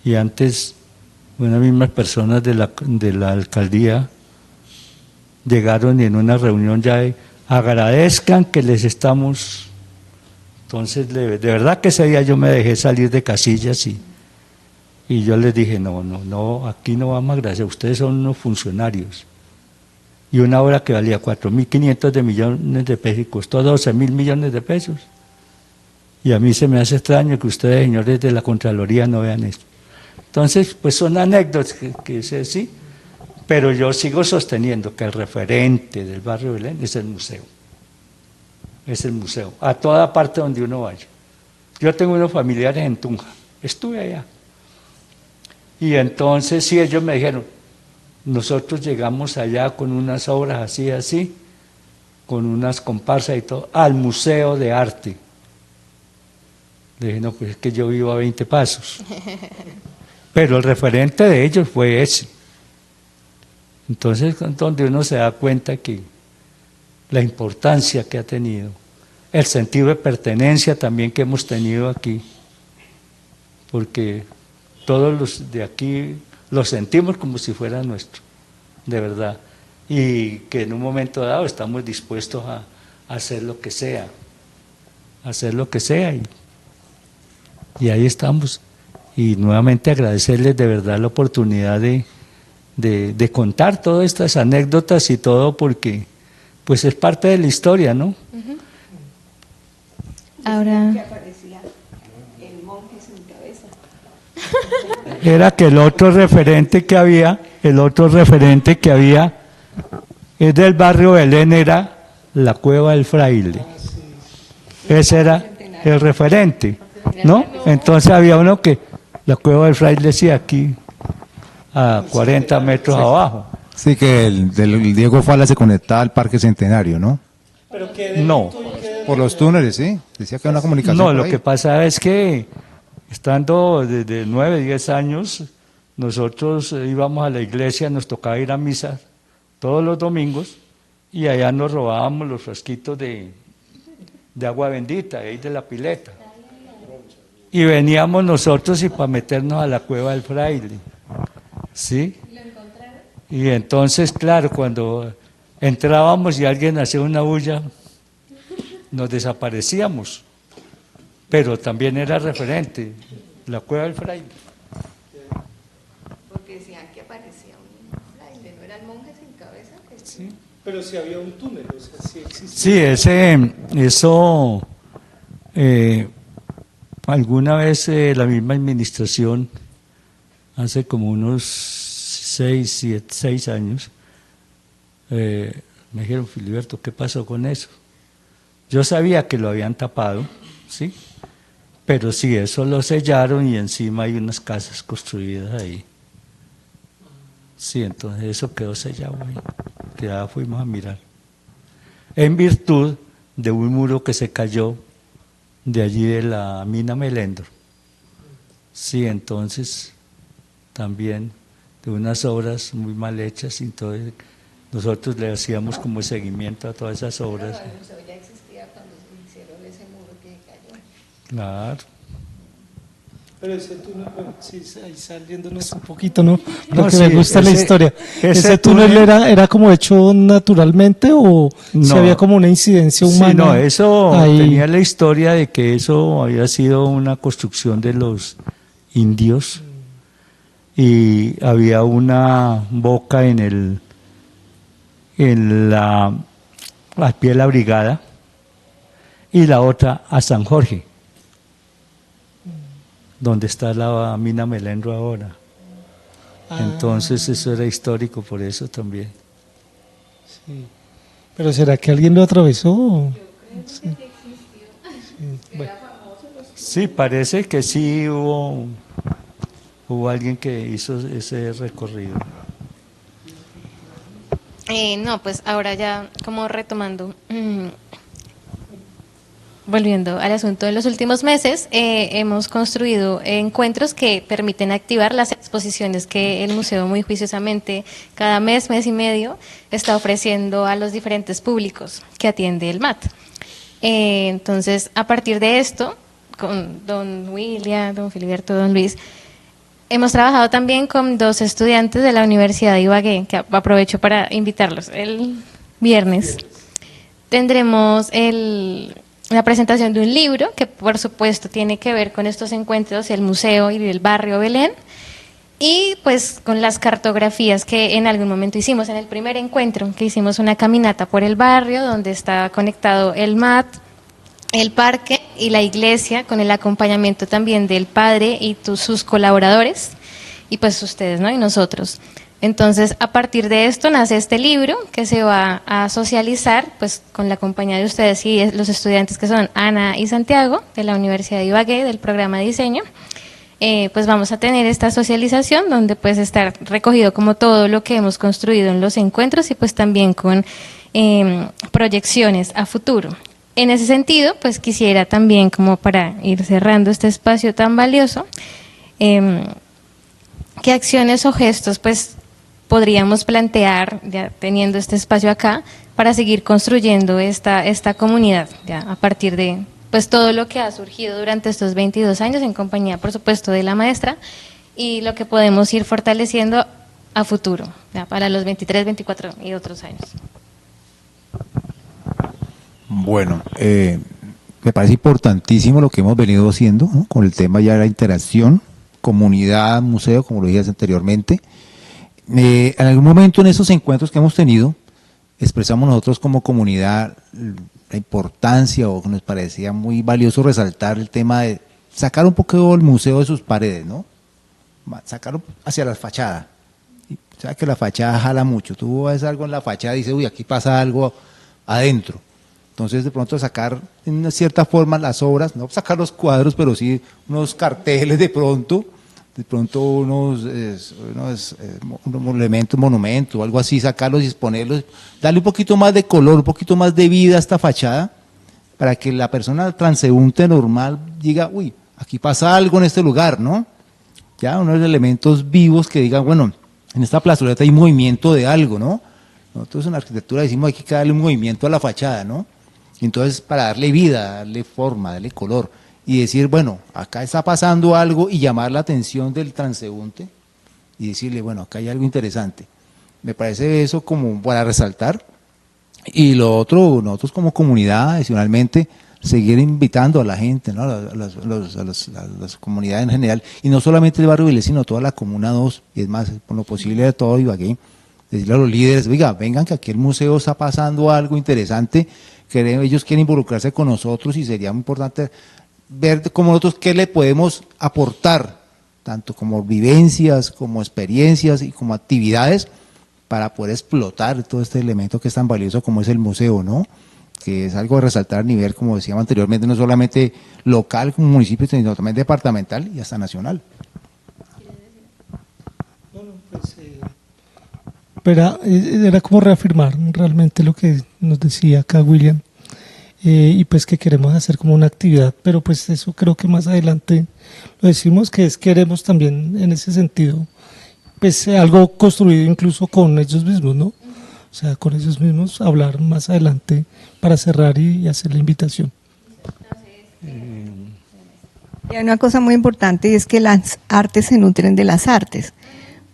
Y antes, unas mismas personas de la alcaldía llegaron y en una reunión ya agradezcan que les estamos... Entonces, de verdad que ese día yo me dejé salir de casillas y yo les dije, no, aquí no vamos a agradecer, ustedes son unos funcionarios. Y una obra que valía 4.500 millones de pesos y costó 12.000 millones de pesos. Y a mí se me hace extraño que ustedes, señores de la Contraloría, no vean esto. Entonces, pues son anécdotas que sé, sí, pero yo sigo sosteniendo que el referente del barrio Belén es el museo. Es el museo, a toda parte donde uno vaya. Yo tengo unos familiares en Tunja, estuve allá. Y entonces sí, ellos me dijeron, nosotros llegamos allá con unas obras así, con unas comparsas y todo, al Museo de Arte. Le dije, no, pues es que yo vivo a 20 pasos. Pero el referente de ellos fue ese. Entonces, donde uno se da cuenta que la importancia que ha tenido, el sentido de pertenencia también que hemos tenido aquí, porque todos los de aquí lo sentimos como si fuera nuestro, de verdad, y que en un momento dado estamos dispuestos a hacer lo que sea, y ahí estamos. Y nuevamente agradecerles de verdad la oportunidad de contar todas estas anécdotas y todo, porque pues es parte de la historia, ¿no? Ahora... Que aparecía el monje sin cabeza. Era que el otro referente que había es del barrio Belén, era la Cueva del Fraile. Ese era el referente, ¿no? Entonces había uno que la Cueva del Fraile decía aquí, a 40 metros abajo. Sí, que el Diego Fala se conectaba al Parque Centenario, ¿no? No. Por los túneles, sí. Decía que hay una comunicación. No, por lo ahí. que pasa es que estando desde 9, 10 años, nosotros íbamos a la iglesia, nos tocaba ir a misa todos los domingos y allá nos robábamos los frasquitos de agua bendita, ahí de la pileta. Y veníamos nosotros y para meternos a la Cueva del Fraile. ¿Sí? Y entonces, claro, cuando entrábamos y alguien hacía una bulla, nos desaparecíamos. Pero también era referente, la Cueva del Fraile. Porque decían que aparecía un fraile, ¿no era el monje sin cabeza? Sí. Pero si había un túnel, o sea, sí existía. Sí, eso, alguna vez la misma administración, hace como unos 6 años, me dijeron, Filiberto, ¿qué pasó con eso? Yo sabía que lo habían tapado, ¿sí? Pero sí, eso lo sellaron y encima hay unas casas construidas ahí. Sí, entonces eso quedó sellado ahí, que ya fuimos a mirar. En virtud de un muro que se cayó de allí de la mina Melendro. Sí, entonces también de unas obras muy mal hechas, y entonces nosotros le hacíamos como seguimiento a todas esas obras. Pero el museo ya existía cuando se hicieron ese muro que cayó. Claro. Pero ese túnel, bueno, sí, ahí saliéndonos un poquito, ¿no? No, Lo que sí, me gusta la historia. ese ¿Ese túnel era como hecho naturalmente o si No. había como una incidencia humana? Sí, no, eso ahí? tenía la historia de que eso había sido una construcción de los indios y había una boca al pie de la brigada y la otra a San Jorge, donde está la mina Melenro ahora. Entonces eso era histórico por eso también. Sí. Pero ¿será que alguien lo atravesó? Sí. Sí. Bueno. Sí, parece que sí hubo alguien que hizo ese recorrido. No, pues ahora ya como retomando, volviendo al asunto de los últimos meses, hemos construido encuentros que permiten activar las exposiciones que el museo muy juiciosamente cada mes, mes y medio está ofreciendo a los diferentes públicos que atiende el MAT. Entonces, a partir de esto, con don William, don Filiberto, don Luis, hemos trabajado también con 2 estudiantes de la Universidad de Ibagué, que aprovecho para invitarlos. El viernes tendremos la presentación de un libro que por supuesto tiene que ver con estos encuentros del museo y del barrio Belén, y pues con las cartografías que en algún momento hicimos en el primer encuentro, que hicimos una caminata por el barrio donde está conectado el MAT, el parque y la iglesia, con el acompañamiento también del padre y sus colaboradores, y pues ustedes, ¿no? Y nosotros. Entonces, a partir de esto nace este libro que se va a socializar pues con la compañía de ustedes y los estudiantes que son Ana y Santiago de la Universidad de Ibagué del programa de diseño. Pues vamos a tener esta socialización donde pues estar recogido como todo lo que hemos construido en los encuentros y pues también con proyecciones a futuro. En ese sentido, pues quisiera también, como para ir cerrando este espacio tan valioso, qué acciones o gestos pues podríamos plantear, ya teniendo este espacio acá, para seguir construyendo esta comunidad, ya a partir de pues todo lo que ha surgido durante estos 22 años en compañía, por supuesto, de la maestra, y lo que podemos ir fortaleciendo a futuro, ya para los 23, 24 y otros años. Bueno, me parece importantísimo lo que hemos venido haciendo, ¿no? Con el tema ya de la interacción, comunidad, museo, como lo dije anteriormente. En algún momento en esos encuentros que hemos tenido, expresamos nosotros como comunidad la importancia, o que nos parecía muy valioso resaltar el tema de sacar un poco el museo de sus paredes, ¿no? Sacarlo hacia la fachada. O sea que la fachada jala mucho. Tú ves algo en la fachada y dices, uy, aquí pasa algo adentro. Entonces, de pronto sacar en una cierta forma las obras, no sacar los cuadros, pero sí unos carteles de pronto unos elementos, monumentos, algo así, sacarlos y exponerlos, darle un poquito más de color, un poquito más de vida a esta fachada, para que la persona transeúnte normal diga, uy, aquí pasa algo en este lugar, ¿no? Ya, unos elementos vivos que digan, bueno, en esta plazoleta hay movimiento de algo, ¿no? Nosotros en arquitectura decimos hay que darle un movimiento a la fachada, ¿no? Entonces, para darle vida, darle forma, darle color, y decir, bueno, acá está pasando algo, y llamar la atención del transeúnte, y decirle, bueno, acá hay algo interesante. Me parece eso como para resaltar. Y lo otro, nosotros como comunidad, adicionalmente, seguir invitando a la gente, ¿no? a las comunidades en general, y no solamente el barrio Vélez, sino toda la Comuna 2, y es más, por lo posible de todo Ibagué, decirle a los líderes, oiga, vengan que aquí el museo está pasando algo interesante, que ellos quieren involucrarse con nosotros, y sería muy importante ver como nosotros qué le podemos aportar, tanto como vivencias, como experiencias y como actividades, para poder explotar todo este elemento que es tan valioso como es el museo, ¿no? Que es algo de resaltar a nivel, como decíamos anteriormente, no solamente local como municipio, sino también departamental y hasta nacional. Pero era como reafirmar realmente lo que nos decía acá William, y pues que queremos hacer como una actividad, pero pues eso creo que más adelante lo decimos, que queremos también en ese sentido, pues algo construido incluso con ellos mismos, ¿no? O sea, con ellos mismos hablar más adelante para cerrar y hacer la invitación. Y hay una cosa muy importante, y es que las artes se nutren de las artes.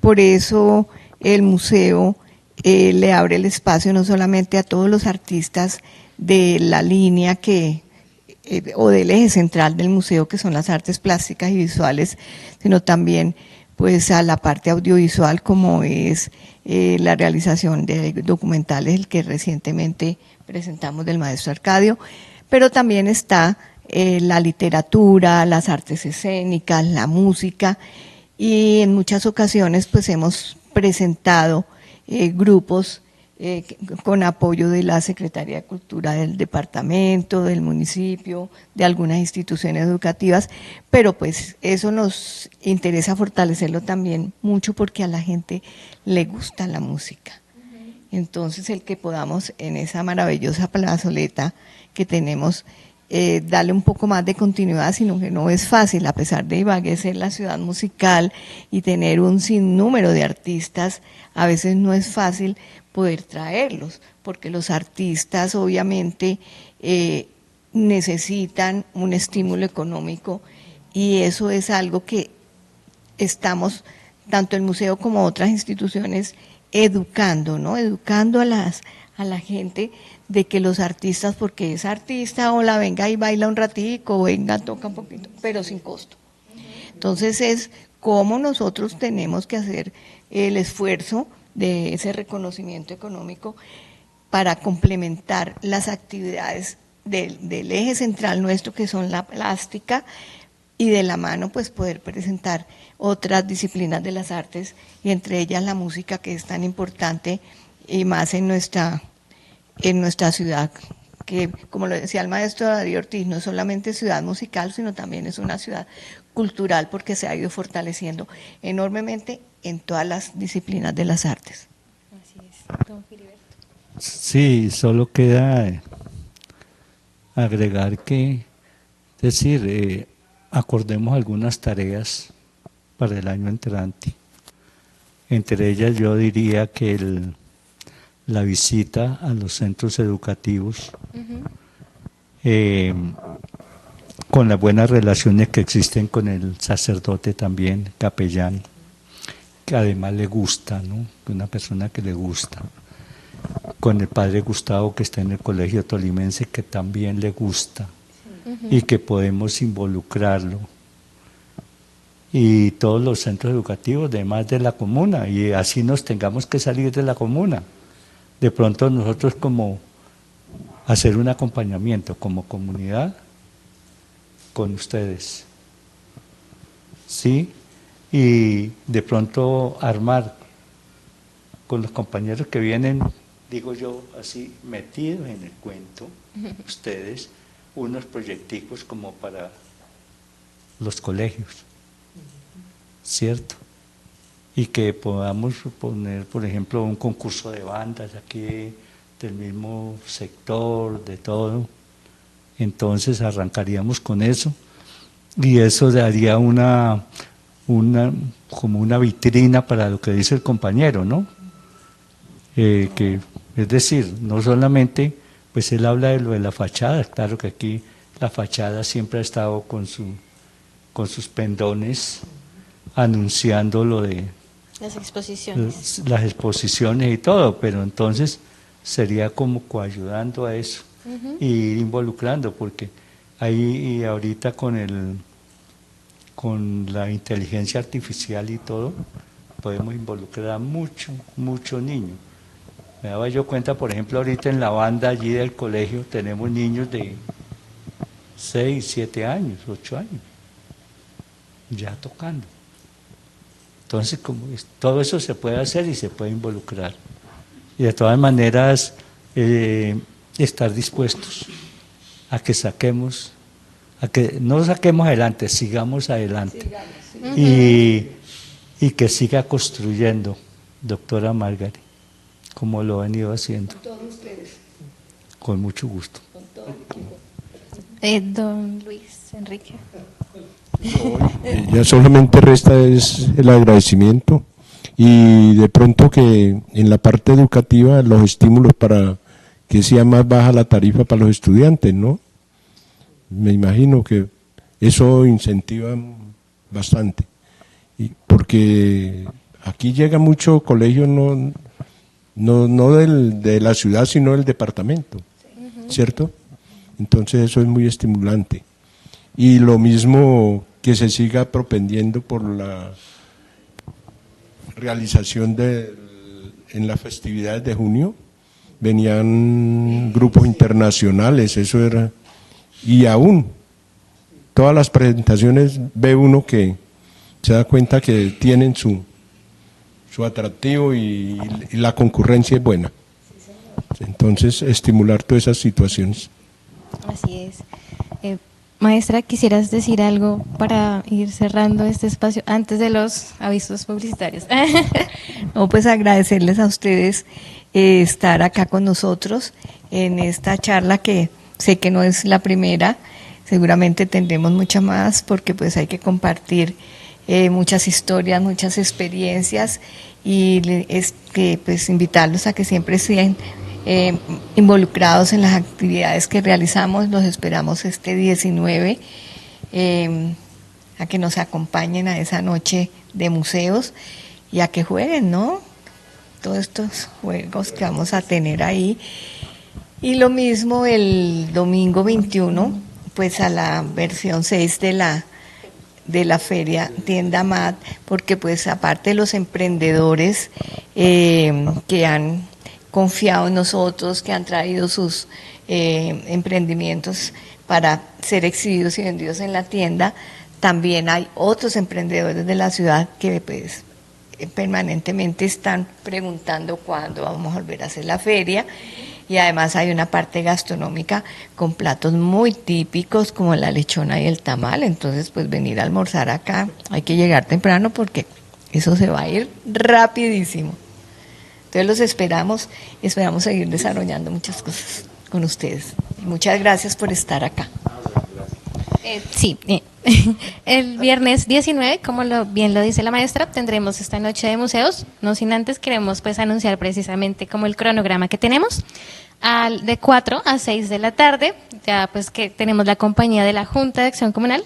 Por eso el museo le abre el espacio no solamente a todos los artistas de la línea o del eje central del museo, que son las artes plásticas y visuales, sino también pues a la parte audiovisual, como es la realización de documentales, el que recientemente presentamos del maestro Arcadio, pero también está la literatura, las artes escénicas, la música, y en muchas ocasiones pues hemos presentado grupos con apoyo de la Secretaría de Cultura del departamento, del municipio, de algunas instituciones educativas, pero pues eso nos interesa fortalecerlo también mucho porque a la gente le gusta la música. Entonces el que podamos en esa maravillosa plazoleta que tenemos darle un poco más de continuidad, sino que no es fácil, a pesar de Ibagué ser la ciudad musical y tener un sinnúmero de artistas, a veces no es fácil poder traerlos, porque los artistas obviamente necesitan un estímulo económico y eso es algo que estamos, tanto el museo como otras instituciones, educando, ¿no? Educando a la gente de que los artistas, porque es artista, hola, venga y baila un ratico, venga, toca un poquito, pero sin costo. Entonces es cómo nosotros tenemos que hacer el esfuerzo de ese reconocimiento económico para complementar las actividades del eje central nuestro, que son la plástica, y de la mano pues poder presentar otras disciplinas de las artes, y entre ellas la música, que es tan importante y más en nuestra ciudad, que como lo decía el maestro Darío Ortiz, no es solamente ciudad musical, sino también es una ciudad cultural, porque se ha ido fortaleciendo enormemente en todas las disciplinas de las artes. Así es, don Filiberto. Sí, solo queda agregar que, es decir, acordemos algunas tareas para el año entrante. Entre ellas yo diría que la visita a los centros educativos, con las buenas relaciones que existen con el sacerdote también, capellán, que además le gusta, ¿no? Una persona que le gusta. Con el padre Gustavo, que está en el colegio tolimense, que también le gusta, y que podemos involucrarlo. Y todos los centros educativos, además de la comuna, y así nos tengamos que salir de la comuna. De pronto nosotros como hacer un acompañamiento como comunidad con ustedes, ¿sí? Y de pronto armar con los compañeros que vienen, digo yo así, metidos en el cuento, ustedes, unos proyecticos como para los colegios, ¿cierto? Y que podamos poner, por ejemplo, un concurso de bandas aquí del mismo sector, de todo. Entonces arrancaríamos con eso, y eso daría como una vitrina para lo que dice el compañero, ¿no? Que, es decir, no solamente, pues él habla de lo de la fachada, claro que aquí la fachada siempre ha estado con sus pendones anunciando lo de Las exposiciones. las exposiciones y todo, pero entonces sería como coayudando a eso y ir involucrando, porque ahí y ahorita con la inteligencia artificial y todo, podemos involucrar a mucho niño. Me daba yo cuenta, por ejemplo, ahorita en la banda allí del colegio tenemos niños de 6, 7 años, 8 años, ya tocando. Entonces, todo eso se puede hacer y se puede involucrar. Y de todas maneras, estar dispuestos a que no saquemos adelante, sigamos adelante. Y que siga construyendo, doctora Margaret, como lo han ido haciendo. Con todos ustedes. Con mucho gusto. Con todo el equipo. Don Luis Enrique. Ya solamente resta es el agradecimiento y de pronto que en la parte educativa los estímulos para que sea más baja la tarifa para los estudiantes, ¿no? Me imagino que eso incentiva bastante, porque aquí llega mucho colegio no de la ciudad, sino del departamento, ¿cierto? Entonces eso es muy estimulante. Y lo mismo que se siga propendiendo por la realización en las festividades de junio, venían grupos internacionales, eso era, y aún todas las presentaciones ve uno que se da cuenta que tienen su atractivo y la concurrencia es buena. Entonces, estimular todas esas situaciones. Así es. Maestra, ¿quisieras decir algo para ir cerrando este espacio antes de los avisos publicitarios? No, pues agradecerles a ustedes estar acá con nosotros en esta charla que sé que no es la primera, seguramente tendremos mucha más porque pues hay que compartir muchas historias, muchas experiencias y pues invitarlos a que siempre sean involucrados en las actividades que realizamos. Los esperamos este 19 a que nos acompañen a esa noche de museos y a que jueguen, ¿no? Todos estos juegos que vamos a tener ahí. Y lo mismo el domingo 21, pues a la versión 6 de la feria Tienda MAT, porque pues aparte de los emprendedores que han confiado en nosotros, que han traído sus emprendimientos para ser exhibidos y vendidos en la tienda, también hay otros emprendedores de la ciudad que pues permanentemente están preguntando cuándo vamos a volver a hacer la feria. Y además hay una parte gastronómica con platos muy típicos como la lechona y el tamal. Entonces, pues venir a almorzar acá, hay que llegar temprano porque eso se va a ir rapidísimo. Entonces los esperamos y esperamos seguir desarrollando muchas cosas con ustedes. Y muchas gracias por estar acá. Sí, el viernes 19, como bien lo dice la maestra, tendremos esta noche de museos. No sin antes queremos pues anunciar precisamente como el cronograma que tenemos. De 4 a 6 de la tarde, ya pues que tenemos la compañía de la Junta de Acción Comunal.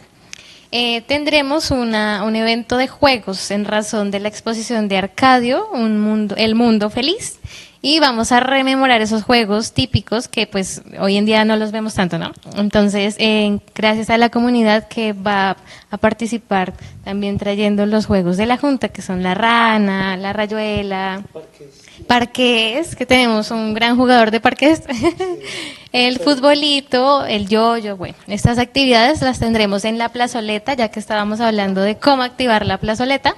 Tendremos un evento de juegos en razón de la exposición de Arcadio, El Mundo Feliz. Y vamos a rememorar esos juegos típicos que pues hoy en día no los vemos tanto, ¿no? Entonces, gracias a la comunidad que va a participar también trayendo los juegos de la Junta, que son la rana, la rayuela, parqués, que tenemos un gran jugador de parqués, el futbolito, el yo-yo, bueno, estas actividades las tendremos en la plazoleta, ya que estábamos hablando de cómo activar la plazoleta,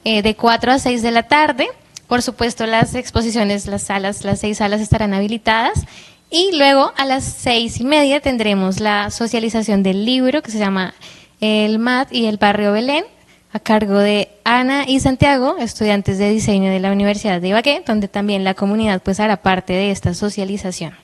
de 4 a 6 de la tarde. Por supuesto, las exposiciones, las 6 salas estarán habilitadas y luego a las 6:30 tendremos la socialización del libro que se llama El MAT y el Barrio Belén, a cargo de Ana y Santiago, estudiantes de diseño de la Universidad de Ibagué, donde también la comunidad pues hará parte de esta socialización.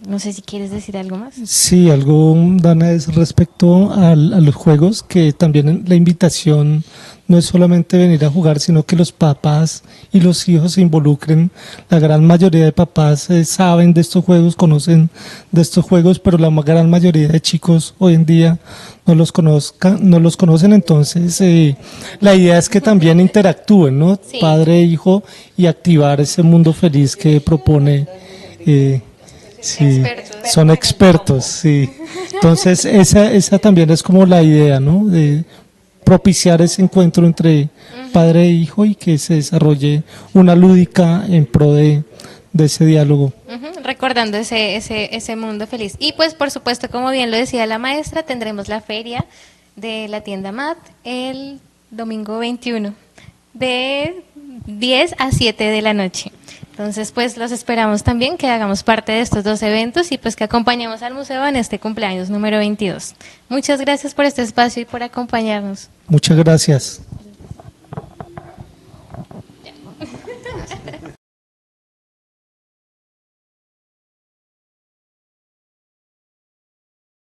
No sé si quieres decir algo más. Sí, algo, Dana, es respecto a los juegos, que también la invitación no es solamente venir a jugar, sino que los papás y los hijos se involucren. La gran mayoría de papás saben de estos juegos, conocen de estos juegos, pero la gran mayoría de chicos hoy en día no los conocen. Entonces, la idea es que también interactúen, ¿no? Sí. Padre e hijo, y activar ese mundo feliz que propone. Sí, son expertos, sí. Entonces, esa también es como la idea, ¿no? De propiciar ese encuentro entre padre e hijo y que se desarrolle una lúdica en pro de ese diálogo. Recordando ese mundo feliz. Y pues, por supuesto, como bien lo decía la maestra, tendremos la feria de la tienda MAT el domingo 21, de 10 a 7 de la noche. Entonces, pues los esperamos también que hagamos parte de estos dos eventos y pues que acompañemos al museo en este cumpleaños número 22. Muchas gracias por este espacio y por acompañarnos. Muchas gracias.